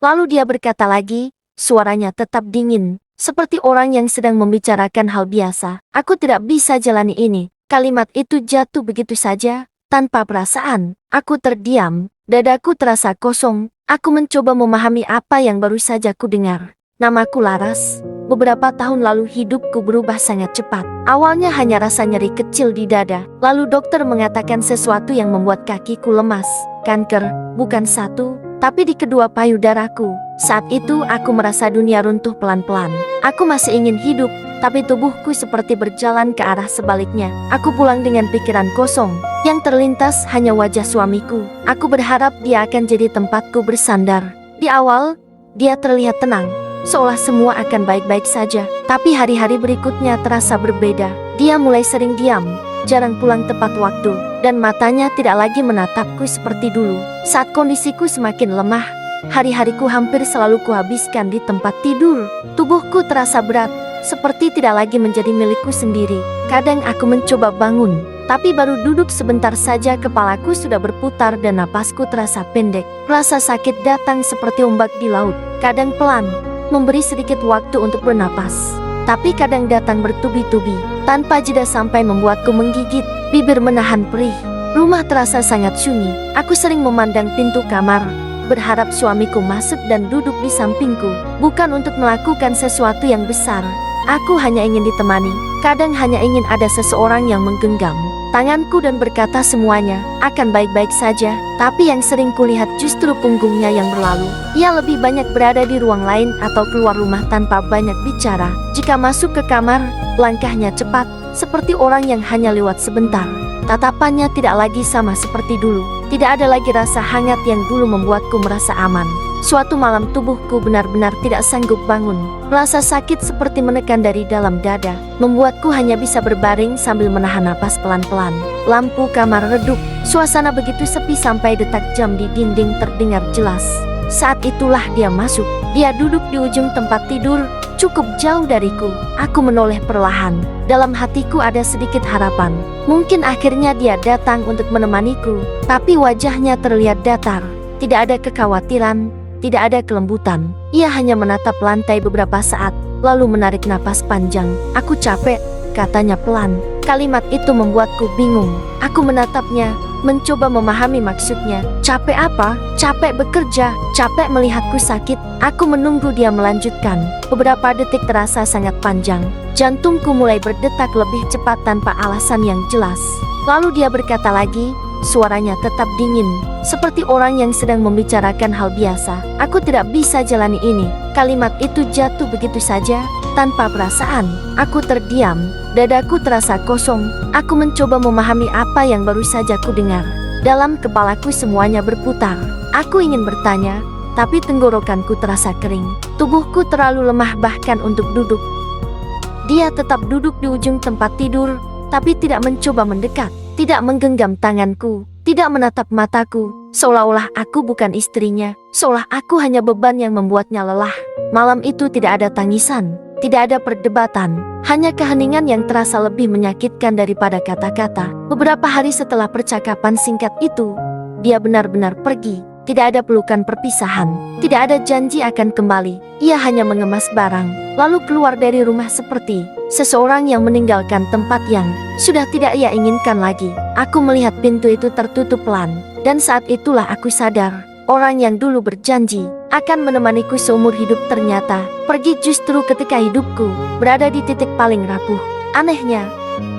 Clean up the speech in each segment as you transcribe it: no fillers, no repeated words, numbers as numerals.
Lalu dia berkata lagi, suaranya tetap dingin, seperti orang yang sedang membicarakan hal biasa. Aku tidak bisa jalani ini. Kalimat itu jatuh begitu saja, tanpa perasaan. Aku terdiam, dadaku terasa kosong. Aku mencoba memahami apa yang baru saja ku dengar. Namaku Laras. Beberapa tahun lalu hidupku berubah sangat cepat. Awalnya hanya rasa nyeri kecil di dada. Lalu dokter mengatakan sesuatu yang membuat kakiku lemas. Kanker, bukan satu, tapi di kedua payudaraku. Saat itu aku merasa dunia runtuh pelan-pelan. Aku masih ingin hidup, tapi tubuhku seperti berjalan ke arah sebaliknya. Aku pulang dengan pikiran kosong. Yang terlintas hanya wajah suamiku. Aku berharap dia akan jadi tempatku bersandar. Di awal, dia terlihat tenang, seolah semua akan baik-baik saja. Tapi hari-hari berikutnya terasa berbeda. Dia mulai sering diam, jarang pulang tepat waktu, dan matanya tidak lagi menatapku seperti dulu. Saat kondisiku semakin lemah, hari-hariku hampir selalu kuhabiskan di tempat tidur. Tubuhku terasa berat, seperti tidak lagi menjadi milikku sendiri. Kadang aku mencoba bangun, tapi baru duduk sebentar saja kepalaku sudah berputar dan napasku terasa pendek. Rasa sakit datang seperti ombak di laut, kadang pelan, memberi sedikit waktu untuk bernapas, tapi kadang datang bertubi-tubi, tanpa jeda sampai membuatku menggigit, bibir menahan perih. Rumah terasa sangat sunyi. Aku sering memandang pintu kamar, berharap suamiku masuk dan duduk di sampingku, bukan untuk melakukan sesuatu yang besar. Aku hanya ingin ditemani, kadang hanya ingin ada seseorang yang menggenggam tanganku dan berkata semuanya akan baik-baik saja. Tapi yang sering kulihat justru punggungnya yang berlalu. Ia lebih banyak berada di ruang lain atau keluar rumah tanpa banyak bicara. Jika masuk ke kamar, langkahnya cepat, seperti orang yang hanya lewat sebentar. Tatapannya tidak lagi sama seperti dulu. Tidak ada lagi rasa hangat yang dulu membuatku merasa aman. Suatu malam tubuhku benar-benar tidak sanggup bangun. Rasa sakit seperti menekan dari dalam dada, membuatku hanya bisa berbaring sambil menahan napas pelan-pelan. Lampu kamar redup, suasana begitu sepi sampai detak jam di dinding terdengar jelas. Saat itulah dia masuk. Dia duduk di ujung tempat tidur, cukup jauh dariku. Aku menoleh perlahan. Dalam hatiku ada sedikit harapan. Mungkin akhirnya dia datang untuk menemaniku. Tapi wajahnya terlihat datar. Tidak ada kekhawatiran, tidak ada kelembutan. Ia hanya menatap lantai beberapa saat, lalu menarik napas panjang. Aku capek, katanya pelan. Kalimat itu membuatku bingung. Aku menatapnya, mencoba memahami maksudnya. Capek apa? Capek bekerja, capek melihatku sakit. Aku menunggu dia melanjutkan. Beberapa detik terasa sangat panjang. Jantungku mulai berdetak lebih cepat tanpa alasan yang jelas. Lalu dia berkata lagi, suaranya tetap dingin, seperti orang yang sedang membicarakan hal biasa. Aku tidak bisa jalani ini. Kalimat itu jatuh begitu saja, tanpa perasaan. Aku terdiam, dadaku terasa kosong. Aku mencoba memahami apa yang baru saja ku dengar. Dalam kepalaku semuanya berputar. Aku ingin bertanya, tapi tenggorokanku terasa kering. Tubuhku terlalu lemah bahkan untuk duduk. Dia tetap duduk di ujung tempat tidur, tapi tidak mencoba mendekat. Tidak menggenggam tanganku, tidak menatap mataku, seolah-olah aku bukan istrinya, seolah aku hanya beban yang membuatnya lelah. Malam itu tidak ada tangisan, tidak ada perdebatan, hanya keheningan yang terasa lebih menyakitkan daripada kata-kata. Beberapa hari setelah percakapan singkat itu, dia benar-benar pergi. Tidak ada pelukan perpisahan, tidak ada janji akan kembali. Ia hanya mengemas barang, lalu keluar dari rumah seperti seseorang yang meninggalkan tempat yang sudah tidak ia inginkan lagi. Aku melihat pintu itu tertutup pelan, dan saat itulah aku sadar, orang yang dulu berjanji akan menemaniku seumur hidup ternyata pergi justru ketika hidupku berada di titik paling rapuh. Anehnya,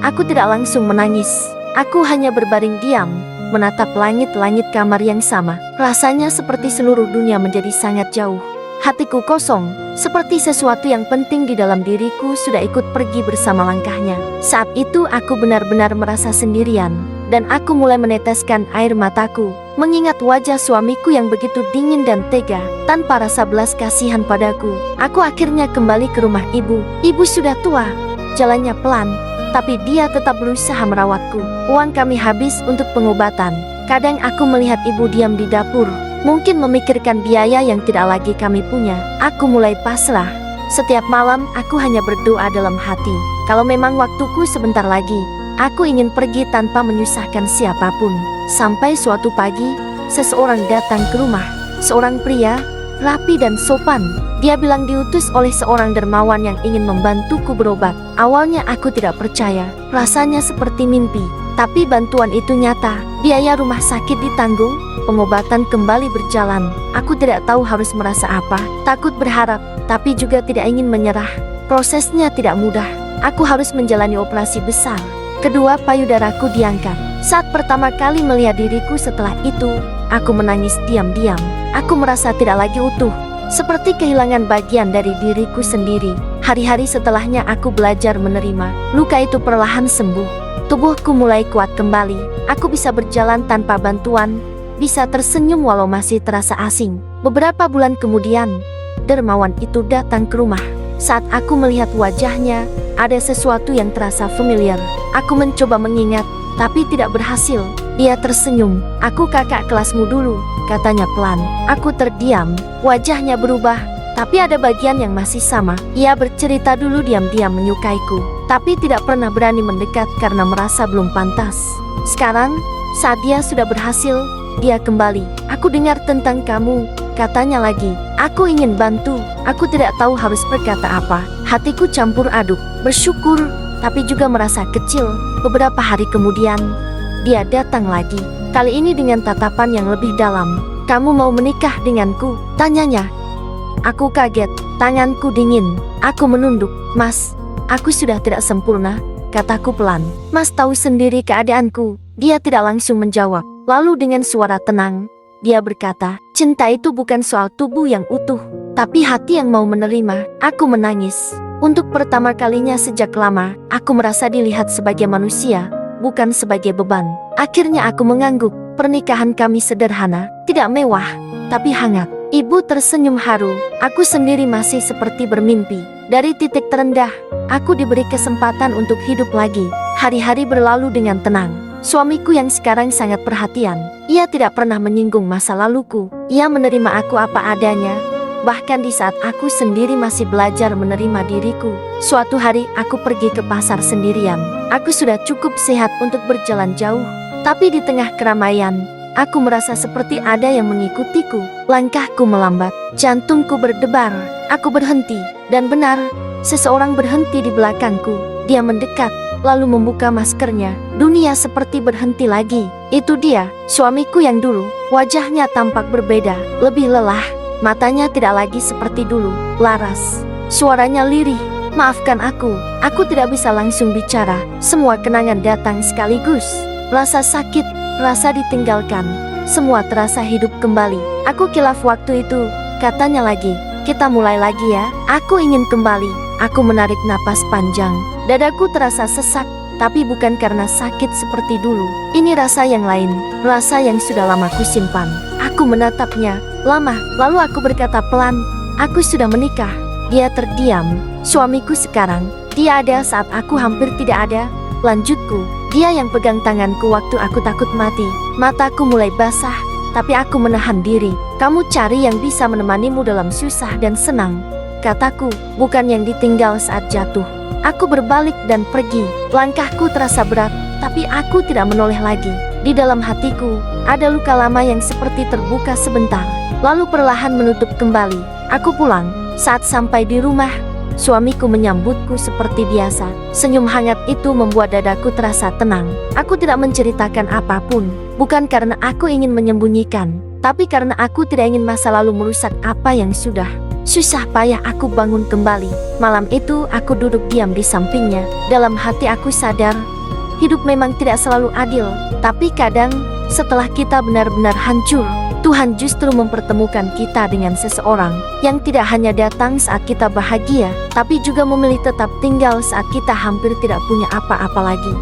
aku tidak langsung menangis. Aku hanya berbaring diam, menatap langit-langit kamar yang sama. Rasanya seperti seluruh dunia menjadi sangat jauh. Hatiku kosong, seperti sesuatu yang penting di dalam diriku sudah ikut pergi bersama langkahnya. Saat itu aku benar-benar merasa sendirian, dan aku mulai meneteskan air mataku, mengingat wajah suamiku yang begitu dingin dan tega, tanpa rasa belas kasihan padaku. Aku akhirnya kembali ke rumah ibu. Ibu sudah tua, jalannya pelan, tapi dia tetap berusaha merawatku. Uang kami habis untuk pengobatan. Kadang aku melihat ibu diam di dapur, mungkin memikirkan biaya yang tidak lagi kami punya. Aku mulai pasrah. Setiap malam aku hanya berdoa dalam hati. Kalau memang waktuku sebentar lagi, aku ingin pergi tanpa menyusahkan siapapun. Sampai suatu pagi, seseorang datang ke rumah. Seorang pria, rapi dan sopan. Dia bilang diutus oleh seorang dermawan yang ingin membantuku berobat. Awalnya aku tidak percaya, rasanya seperti mimpi. Tapi bantuan itu nyata, biaya rumah sakit ditanggung, pengobatan kembali berjalan. Aku tidak tahu harus merasa apa, takut berharap, tapi juga tidak ingin menyerah. Prosesnya tidak mudah, aku harus menjalani operasi besar. Kedua payudaraku diangkat. Saat pertama kali melihat diriku setelah itu, aku menangis diam-diam. Aku merasa tidak lagi utuh, seperti kehilangan bagian dari diriku sendiri. Hari-hari setelahnya aku belajar menerima. Luka itu perlahan sembuh. Tubuhku mulai kuat kembali. Aku bisa berjalan tanpa bantuan, bisa tersenyum walau masih terasa asing. Beberapa bulan kemudian, dermawan itu datang ke rumah. Saat aku melihat wajahnya, ada sesuatu yang terasa familiar. Aku mencoba mengingat, tapi tidak berhasil. Dia tersenyum. "Aku kakak kelasmu dulu," katanya pelan. Aku terdiam. Wajahnya berubah, tapi ada bagian yang masih sama. Ia bercerita dulu diam-diam menyukaiku, tapi tidak pernah berani mendekat karena merasa belum pantas. Sekarang, saat dia sudah berhasil, dia kembali. "Aku dengar tentang kamu," katanya lagi. Aku ingin bantu. Aku tidak tahu harus berkata apa. Hatiku campur aduk, bersyukur, tapi juga merasa kecil. Beberapa hari kemudian, dia datang lagi. Kali ini dengan tatapan yang lebih dalam. "Kamu mau menikah denganku?" tanyanya. Aku kaget, tanganku dingin. Aku menunduk. "Mas, aku sudah tidak sempurna," kataku pelan. "Mas tahu sendiri keadaanku." Dia tidak langsung menjawab. Lalu dengan suara tenang, dia berkata, "Cinta itu bukan soal tubuh yang utuh, tapi hati yang mau menerima." Aku menangis. Untuk pertama kalinya sejak lama, aku merasa dilihat sebagai manusia, bukan sebagai beban. Akhirnya aku mengangguk. Pernikahan kami sederhana, tidak mewah, tapi hangat. Ibu tersenyum haru. Aku sendiri masih seperti bermimpi. Dari titik terendah, aku diberi kesempatan untuk hidup lagi. Hari-hari berlalu dengan tenang. Suamiku yang sekarang sangat perhatian. Ia tidak pernah menyinggung masa laluku. Ia menerima aku apa adanya. Bahkan di saat aku sendiri masih belajar menerima diriku. Suatu hari aku pergi ke pasar sendirian. Aku sudah cukup sehat untuk berjalan jauh. Tapi di tengah keramaian, aku merasa seperti ada yang mengikutiku. Langkahku melambat, jantungku berdebar. Aku berhenti, dan benar, seseorang berhenti di belakangku. Dia mendekat, lalu membuka maskernya. Dunia seperti berhenti lagi. Itu dia, suamiku yang dulu. Wajahnya tampak berbeda, lebih lelah. Matanya tidak lagi seperti dulu, laras. Suaranya lirih. "Maafkan aku tidak bisa langsung bicara. Semua kenangan datang sekaligus. Rasa sakit, rasa ditinggalkan, semua terasa hidup kembali." "Aku kilaf waktu itu," katanya lagi. "Kita mulai lagi ya." Aku ingin kembali. Aku menarik napas panjang. Dadaku terasa sesak, tapi bukan karena sakit seperti dulu. Ini rasa yang lain, rasa yang sudah lama kusimpan. Aku menatapnya lama, lalu aku berkata pelan, "Aku sudah menikah." Dia terdiam. "Suamiku sekarang, dia ada saat aku hampir tidak ada," lanjutku. Dia yang pegang tanganku waktu aku takut mati. Mataku mulai basah, tapi aku menahan diri. "Kamu cari yang bisa menemanimu dalam susah dan senang," kataku, "bukan yang ditinggal saat jatuh." Aku berbalik dan pergi. Langkahku terasa berat, tapi aku tidak menoleh lagi. Di dalam hatiku, ada luka lama yang seperti terbuka sebentar, lalu perlahan menutup kembali. Aku pulang. Saat sampai di rumah, suamiku menyambutku seperti biasa. Senyum hangat itu membuat dadaku terasa tenang. Aku tidak menceritakan apapun, bukan karena aku ingin menyembunyikan, tapi karena aku tidak ingin masa lalu merusak apa yang sudah. Susah payah aku bangun kembali. Malam itu aku duduk diam di sampingnya. Dalam hati aku sadar, hidup memang tidak selalu adil, tapi kadang, setelah kita benar-benar hancur, Tuhan justru mempertemukan kita dengan seseorang yang tidak hanya datang saat kita bahagia, tapi juga memilih tetap tinggal saat kita hampir tidak punya apa-apa lagi.